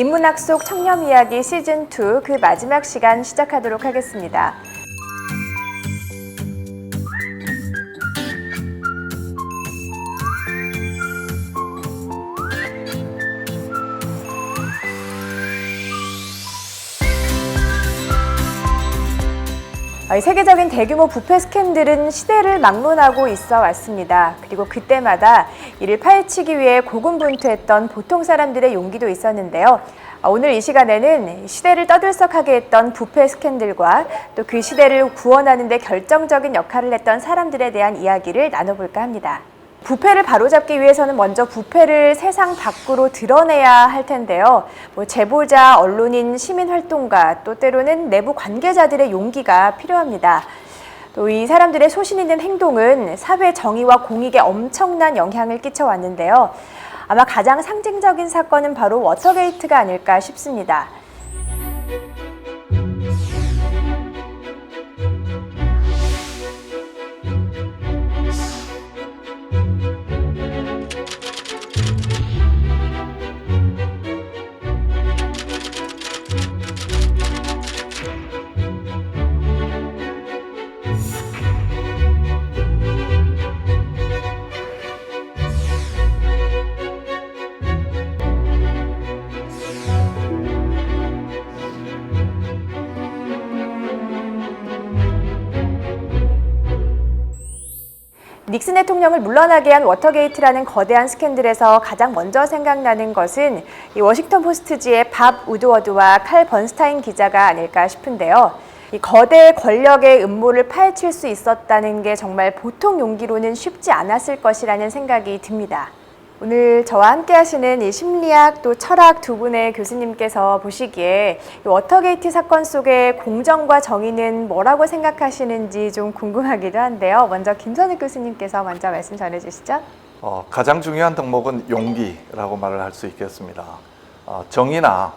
인문학 속 청렴 이야기 시즌2 그 마지막 시간 시작하도록 하겠습니다. 세계적인 대규모 부패 스캔들은 시대를 막론하고 있어 왔습니다. 그리고 그때마다 이를 파헤치기 위해 고군분투했던 보통 사람들의 용기도 있었는데요. 오늘 이 시간에는 시대를 떠들썩하게 했던 부패 스캔들과 또 그 시대를 구원하는 데 결정적인 역할을 했던 사람들에 대한 이야기를 나눠볼까 합니다. 부패를 바로잡기 위해서는 먼저 부패를 세상 밖으로 드러내야 할 텐데요. 제보자, 언론인, 시민활동가, 또 때로는 내부 관계자들의 용기가 필요합니다. 또 이 사람들의 소신 있는 행동은 사회 정의와 공익에 엄청난 영향을 끼쳐왔는데요. 아마 가장 상징적인 사건은 바로 워터게이트가 아닐까 싶습니다. 닉슨 대통령을 물러나게 한 워터게이트라는 거대한 스캔들에서 가장 먼저 생각나는 것은 이 워싱턴 포스트지의 밥 우드워드와 칼 번스타인 기자가 아닐까 싶은데요. 이 거대 권력의 음모를 파헤칠 수 있었다는 게 정말 보통 용기로는 쉽지 않았을 것이라는 생각이 듭니다. 오늘 저와 함께 하시는 이 심리학 또 철학 두 분의 교수님께서 보시기에 이 워터게이트 사건 속의 공정과 정의는 뭐라고 생각하시는지 좀 궁금하기도 한데요. 먼저 김선욱 교수님께서 먼저 말씀 전해주시죠. 가장 중요한 덕목은 용기라고 말을 할 수 있겠습니다. 정의나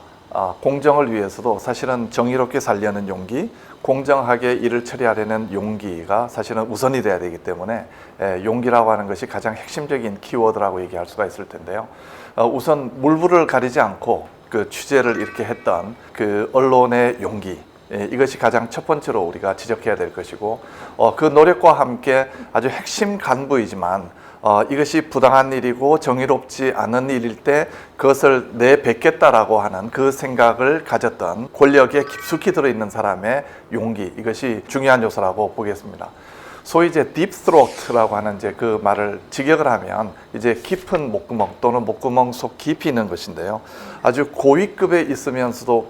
공정을 위해서도 사실은 정의롭게 살려는 용기, 공정하게 일을 처리하려는 용기가 사실은 우선이 돼야 되기 때문에 용기라고 하는 것이 가장 핵심적인 키워드라고 얘기할 수가 있을 텐데요. 우선 물불을 가리지 않고 그 취재를 이렇게 했던 그 언론의 용기, 이것이 가장 첫 번째로 우리가 지적해야 될 것이고, 그 노력과 함께 아주 핵심 간부이지만 이것이 부당한 일이고 정의롭지 않은 일일 때 그것을 내뱉겠다라고 하는 그 생각을 가졌던 권력에 깊숙이 들어있는 사람의 용기, 이것이 중요한 요소라고 보겠습니다. 소위 이제 딥 스로트라고 하는 이제 그 말을 직역을 하면 이제 깊은 목구멍 또는 목구멍 속 깊이 있는 것인데요. 아주 고위급에 있으면서도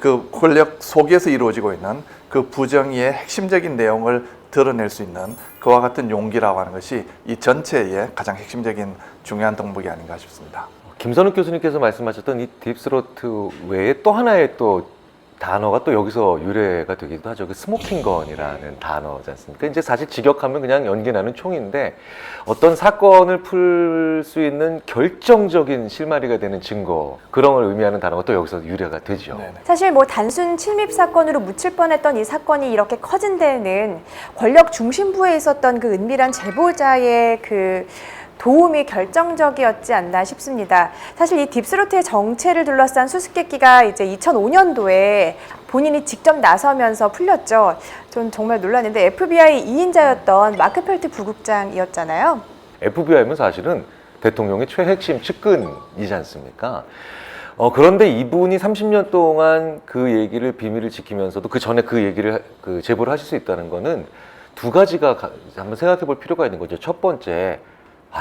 그 권력 속에서 이루어지고 있는 그 부정의의 핵심적인 내용을 드러낼 수 있는 그와 같은 용기라고 하는 것이 이 전체의 가장 핵심적인 중요한 덕목이 아닌가 싶습니다. 김선욱 교수님께서 말씀하셨던 이 딥스로트 외에 또 하나의 또 단어가 또 여기서 유래가 되기도 하죠. 그 스모킹건이라는 단어지 않습니까? 이제 사실 직역하면 그냥 연기 나는 총인데 어떤 사건을 풀 수 있는 결정적인 실마리가 되는 증거, 그런 걸 의미하는 단어가 또 여기서 유래가 되죠. 네네. 사실 단순 침입 사건으로 묻힐 뻔했던 이 사건이 이렇게 커진 데는 권력 중심부에 있었던 그 은밀한 제보자의 그 도움이 결정적이었지 않나 싶습니다. 사실 이 딥스로트의 정체를 둘러싼 수수께끼가 이제 2005년도에 본인이 직접 나서면서 풀렸죠. 전 정말 놀랐는데 FBI 2인자였던 마크 펠트 부국장이었잖아요. FBI면 사실은 대통령의 최핵심 측근이지 않습니까? 그런데 이분이 30년 동안 그 얘기를 비밀을 지키면서도 그 전에 그 얘기를 제보를 하실 수 있다는 거는 두 가지가 한번 생각해 볼 필요가 있는 거죠. 첫 번째,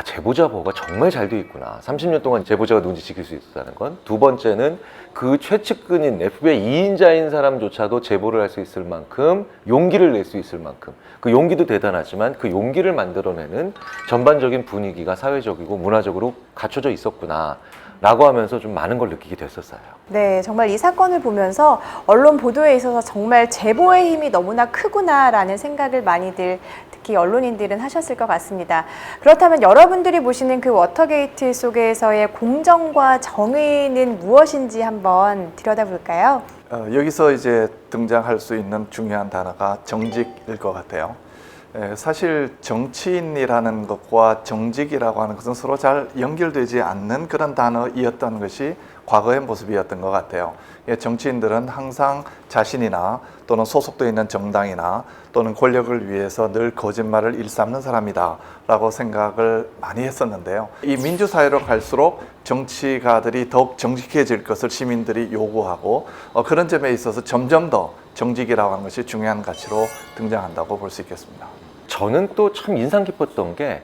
제보자 보호가 정말 잘 돼 있구나. 30년 동안 제보자가 누군지 지킬 수 있다는 건. 두 번째는 그 최측근인 FBI 2인자인 사람조차도 제보를 할 수 있을 만큼 용기를 낼 수 있을 만큼 그 용기도 대단하지만 그 용기를 만들어내는 전반적인 분위기가 사회적이고 문화적으로 갖춰져 있었구나 라고 하면서 좀 많은 걸 느끼게 됐었어요. 네, 정말 이 사건을 보면서 언론 보도에 있어서 정말 제보의 힘이 너무나 크구나라는 생각을 많이들 특히 언론인들은 하셨을 것 같습니다. 그렇다면 여러분들이 보시는 그 워터게이트 속에서의 공정과 정의는 무엇인지 한번 들여다볼까요? 여기서 이제 등장할 수 있는 중요한 단어가 정직일 것 같아요. 사실 정치인이라는 것과 정직이라고 하는 것은 서로 잘 연결되지 않는 그런 단어이었던 것이 과거의 모습이었던 것 같아요. 정치인들은 항상 자신이나 또는 소속되어 있는 정당이나 또는 권력을 위해서 늘 거짓말을 일삼는 사람이다 라고 생각을 많이 했었는데요. 이 민주사회로 갈수록 정치가들이 더욱 정직해질 것을 시민들이 요구하고 그런 점에 있어서 점점 더 정직이라고 하는 것이 중요한 가치로 등장한다고 볼 수 있겠습니다. 저는 또 참 인상 깊었던 게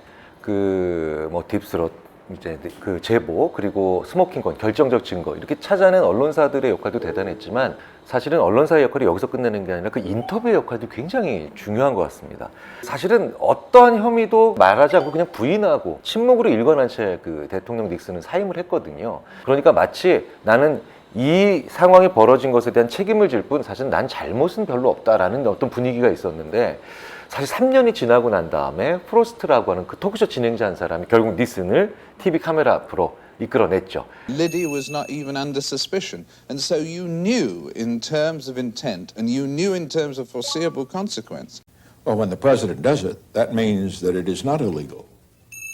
딥스롯 이제 그 제보 그리고 스모킹건 결정적 증거 이렇게 찾아낸 언론사들의 역할도 대단했지만 사실은 언론사의 역할이 여기서 끝내는 게 아니라 그 인터뷰의 역할도 굉장히 중요한 것 같습니다. 사실은 어떠한 혐의도 말하지 않고 그냥 부인하고 침묵으로 일관한 채 그 대통령 닉슨은 사임을 했거든요. 그러니까 마치 나는 이 상황이 벌어진 것에 대한 책임을 질 뿐 사실 난 잘못은 별로 없다라는 어떤 분위기가 있었는데 사실 3년이 지나고 난 다음에 프로스트라고 하는 그 토크쇼 진행자 한 사람이 결국 니슨을 TV 카메라 앞으로 이끌어냈죠. Liddy was not even under suspicion. And so you knew in terms of intent and you knew in terms of foreseeable consequence. Well, when the president does it, that means that it is not illegal.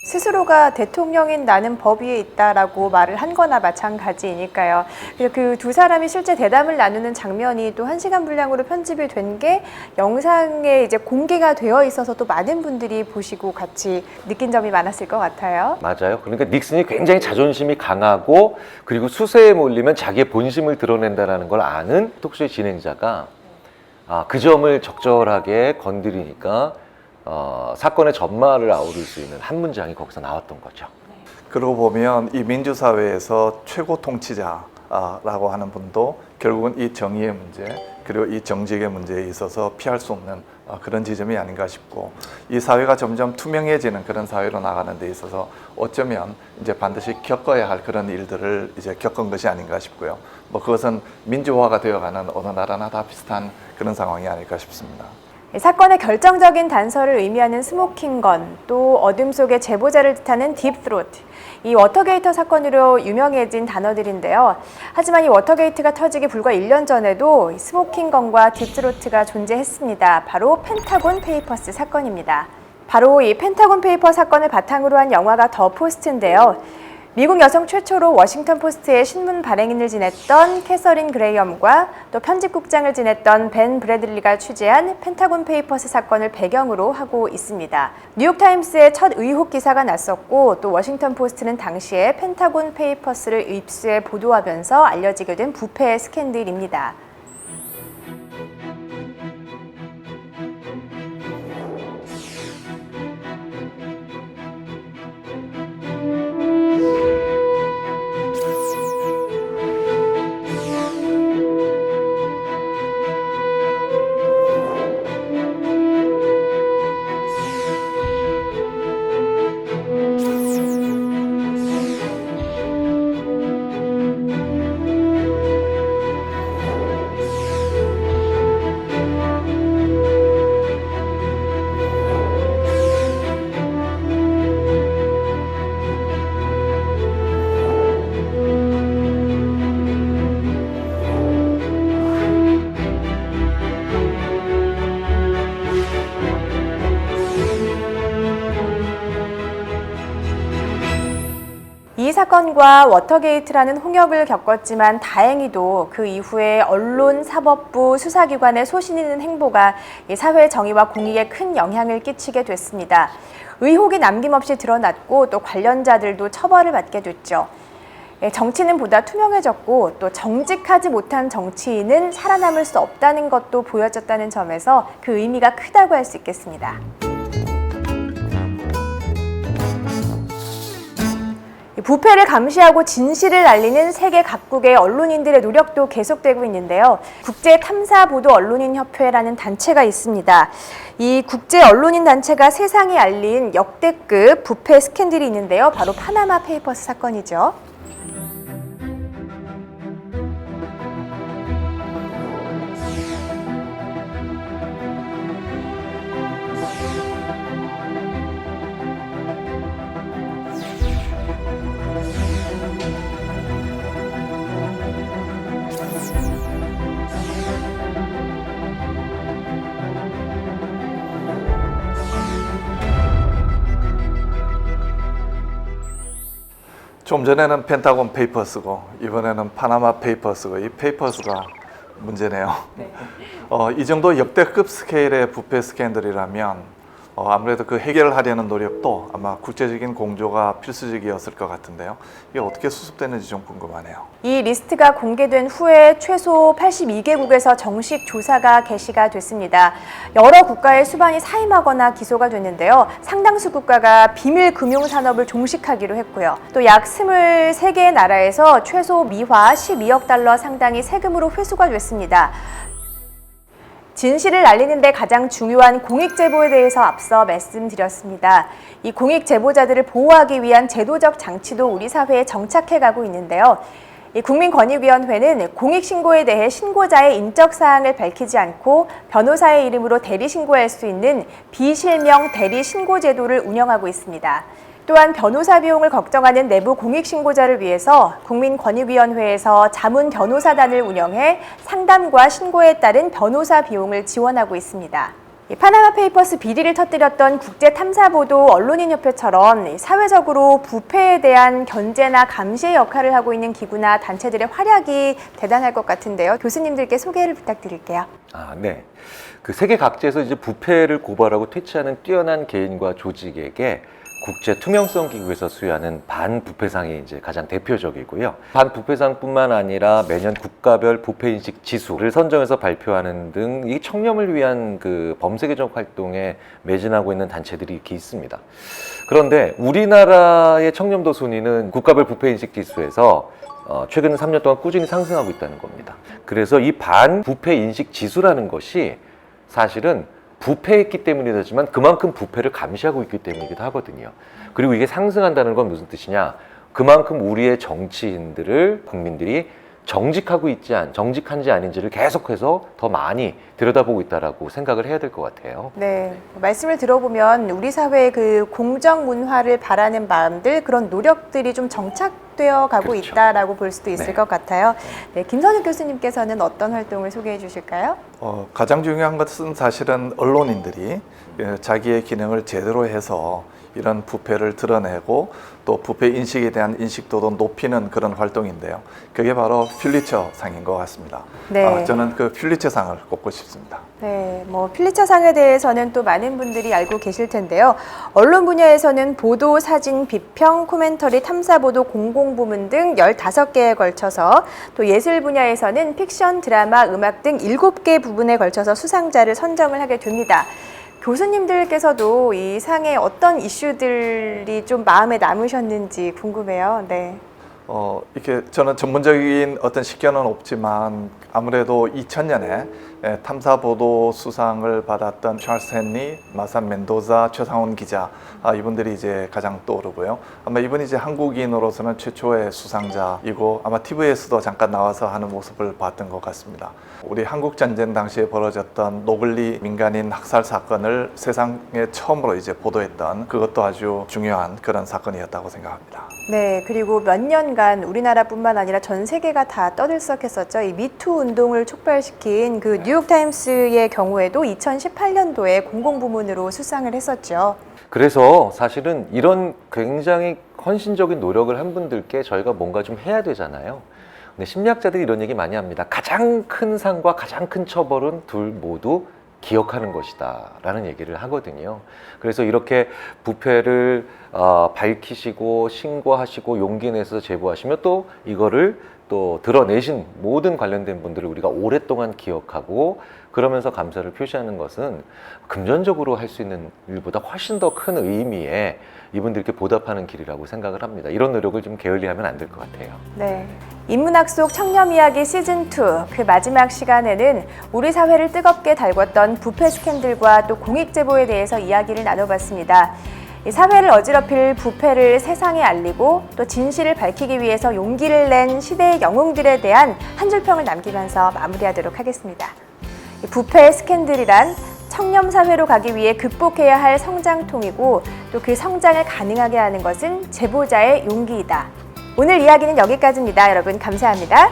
스스로가 대통령인 나는 법 위에 있다라고 말을 한 거나 마찬가지이니까요. 그래서 그 두 사람이 실제 대담을 나누는 장면이 또 1시간 분량으로 편집이 된 게 영상에 이제 공개가 되어 있어서 또 많은 분들이 보시고 같이 느낀 점이 많았을 것 같아요. 맞아요. 그러니까 닉슨이 굉장히 자존심이 강하고 그리고 수세에 몰리면 자기의 본심을 드러낸다는 걸 아는 톡쇼의 진행자가 그 점을 적절하게 건드리니까 사건의 전말을 아우를 수 있는 한 문장이 거기서 나왔던 거죠. 그러고 보면 이 민주사회에서 최고 통치자라고 하는 분도 결국은 이 정의의 문제 그리고 이 정직의 문제에 있어서 피할 수 없는 그런 지점이 아닌가 싶고 이 사회가 점점 투명해지는 그런 사회로 나가는 데 있어서 어쩌면 이제 반드시 겪어야 할 그런 일들을 이제 겪은 것이 아닌가 싶고요. 그것은 민주화가 되어가는 어느 나라나 다 비슷한 그런 상황이 아닐까 싶습니다. 사건의 결정적인 단서를 의미하는 스모킹건, 또 어둠 속의 제보자를 뜻하는 딥스롯, 이 워터게이트 사건으로 유명해진 단어들인데요. 하지만 이 워터게이트가 터지기 불과 1년 전에도 스모킹건과 딥스로트가 존재했습니다. 바로 펜타곤 페이퍼스 사건입니다. 바로 이 펜타곤 페이퍼 사건을 바탕으로 한 영화가 더 포스트인데요. 미국 여성 최초로 워싱턴 포스트의 신문 발행인을 지냈던 캐서린 그레이엄과 또 편집국장을 지냈던 벤 브래들리가 취재한 펜타곤 페이퍼스 사건을 배경으로 하고 있습니다. 뉴욕타임스의 첫 의혹 기사가 났었고 또 워싱턴 포스트는 당시에 펜타곤 페이퍼스를 입수해 보도하면서 알려지게 된 부패 스캔들입니다. 이 사건과 워터게이트라는 홍역을 겪었지만 다행히도 그 이후에 언론, 사법부, 수사기관의 소신 있는 행보가 사회 정의와 공익에 큰 영향을 끼치게 됐습니다. 의혹이 남김없이 드러났고 또 관련자들도 처벌을 받게 됐죠. 정치는 보다 투명해졌고 또 정직하지 못한 정치인은 살아남을 수 없다는 것도 보여졌다는 점에서 그 의미가 크다고 할 수 있겠습니다. 부패를 감시하고 진실을 알리는 세계 각국의 언론인들의 노력도 계속되고 있는데요. 국제탐사보도언론인협회라는 단체가 있습니다. 이 국제 언론인 단체가 세상이 알린 역대급 부패 스캔들이 있는데요. 바로 파나마 페이퍼스 사건이죠. 좀 전에는 펜타곤 페이퍼스고 이번에는 파나마 페이퍼스고 이 페이퍼스가 문제네요. 이 정도 역대급 스케일의 부패 스캔들이라면 아무래도 그 해결을 하려는 노력도 아마 국제적인 공조가 필수적이었을 것 같은데요. 이게 어떻게 수습되는지 좀 궁금하네요. 이 리스트가 공개된 후에 최소 82개국에서 정식 조사가 개시가 됐습니다. 여러 국가의 수반이 사임하거나 기소가 됐는데요. 상당수 국가가 비밀 금융 산업을 종식하기로 했고요. 또 약 23개의 나라에서 최소 미화 12억 달러 상당이 세금으로 회수가 됐습니다. 진실을 알리는 데 가장 중요한 공익제보에 대해서 앞서 말씀드렸습니다. 이 공익제보자들을 보호하기 위한 제도적 장치도 우리 사회에 정착해 가고 있는데요. 이 국민권익위원회는 공익신고에 대해 신고자의 인적사항을 밝히지 않고 변호사의 이름으로 대리신고할 수 있는 비실명 대리신고제도를 운영하고 있습니다. 또한 변호사 비용을 걱정하는 내부 공익신고자를 위해서 국민권익위원회에서 자문 변호사단을 운영해 상담과 신고에 따른 변호사 비용을 지원하고 있습니다. 파나마 페이퍼스 비리를 터뜨렸던 국제탐사보도 언론인협회처럼 사회적으로 부패에 대한 견제나 감시의 역할을 하고 있는 기구나 단체들의 활약이 대단할 것 같은데요. 교수님들께 소개를 부탁드릴게요. 네. 그 세계 각지에서 이제 부패를 고발하고 퇴치하는 뛰어난 개인과 조직에게 국제 투명성 기구에서 수여하는 반부패상이 이제 가장 대표적이고요. 반부패상뿐만 아니라 매년 국가별 부패인식 지수를 선정해서 발표하는 등 이 청렴을 위한 그 범세계적 활동에 매진하고 있는 단체들이 이렇게 있습니다. 그런데 우리나라의 청렴도 순위는 국가별 부패인식 지수에서 최근 3년 동안 꾸준히 상승하고 있다는 겁니다. 그래서 이 반부패인식 지수라는 것이 사실은 부패했기 때문이지만 그만큼 부패를 감시하고 있기 때문이기도 하거든요. 그리고 이게 상승한다는 건 무슨 뜻이냐? 그만큼 우리의 정치인들을 국민들이 정직한지 아닌지를 계속해서 더 많이 들여다보고 있다라고 생각을 해야 될 것 같아요. 네, 말씀을 들어보면 우리 사회의 그 공정 문화를 바라는 마음들, 그런 노력들이 좀 정착되어 가고 그렇죠. 있다라고 볼 수도 있을 네. 것 같아요. 네, 김선욱 교수님께서는 어떤 활동을 소개해 주실까요? 가장 중요한 것은 사실은 언론인들이 자기의 기능을 제대로 해서 이런 부패를 드러내고 또 부패 인식에 대한 인식도도 높이는 그런 활동인데요. 그게 바로 퓰리처 상인 것 같습니다. 네. 저는 그 퓰리처 상을 꼽고 싶습니다. 네, 퓰리처 상에 대해서는 또 많은 분들이 알고 계실 텐데요. 언론 분야에서는 보도, 사진, 비평, 코멘터리, 탐사보도, 공공부문 등 15개에 걸쳐서, 또 예술 분야에서는 픽션, 드라마, 음악 등 7개 부분에 걸쳐서 수상자를 선정을 하게 됩니다. 교수님들께서도 이 상에 어떤 이슈들이 좀 마음에 남으셨는지 궁금해요. 네. 이렇게 저는 전문적인 어떤 식견은 없지만 아무래도 2000년에 탐사보도 수상을 받았던 찰스 헨리, 마산 멘도자, 최상훈 기자 이분들이 이제 가장 떠오르고요. 아마 이분이 이제 한국인으로서는 최초의 수상자이고 아마 TV에서도 잠깐 나와서 하는 모습을 봤던 것 같습니다. 우리 한국 전쟁 당시에 벌어졌던 노글리 민간인 학살 사건을 세상에 처음으로 이제 보도했던 그것도 아주 중요한 그런 사건이었다고 생각합니다. 네, 그리고 몇 년간 우리나라뿐만 아니라 전 세계가 다 떠들썩했었죠. 이 미투 운동을 촉발시킨 그 뉴욕타임스의 경우에도 2018년도에 공공부문으로 수상을 했었죠. 그래서 사실은 이런 굉장히 헌신적인 노력을 한 분들께 저희가 뭔가 좀 해야 되잖아요. 근데 심리학자들이 이런 얘기 많이 합니다. 가장 큰 상과 가장 큰 처벌은 둘 모두 기억하는 것이다 라는 얘기를 하거든요. 그래서 이렇게 부패를 밝히시고 신고하시고 용기 내서 제보하시면 또 이거를 또 드러내신 모든 관련된 분들을 우리가 오랫동안 기억하고 그러면서 감사를 표시하는 것은 금전적으로 할 수 있는 일보다 훨씬 더 큰 의미의 이분들께 보답하는 길이라고 생각을 합니다. 이런 노력을 좀 게을리하면 안 될 것 같아요. 네. 인문학 속 청렴 이야기 시즌2 그 마지막 시간에는 우리 사회를 뜨겁게 달궜던 부패 스캔들과 또 공익 제보에 대해서 이야기를 나눠봤습니다. 이 사회를 어지럽힐 부패를 세상에 알리고 또 진실을 밝히기 위해서 용기를 낸 시대의 영웅들에 대한 한 줄 평을 남기면서 마무리하도록 하겠습니다. 이 부패 스캔들이란 청렴 사회로 가기 위해 극복해야 할 성장통이고 또 그 성장을 가능하게 하는 것은 제보자의 용기이다. 오늘 이야기는 여기까지입니다. 여러분 감사합니다.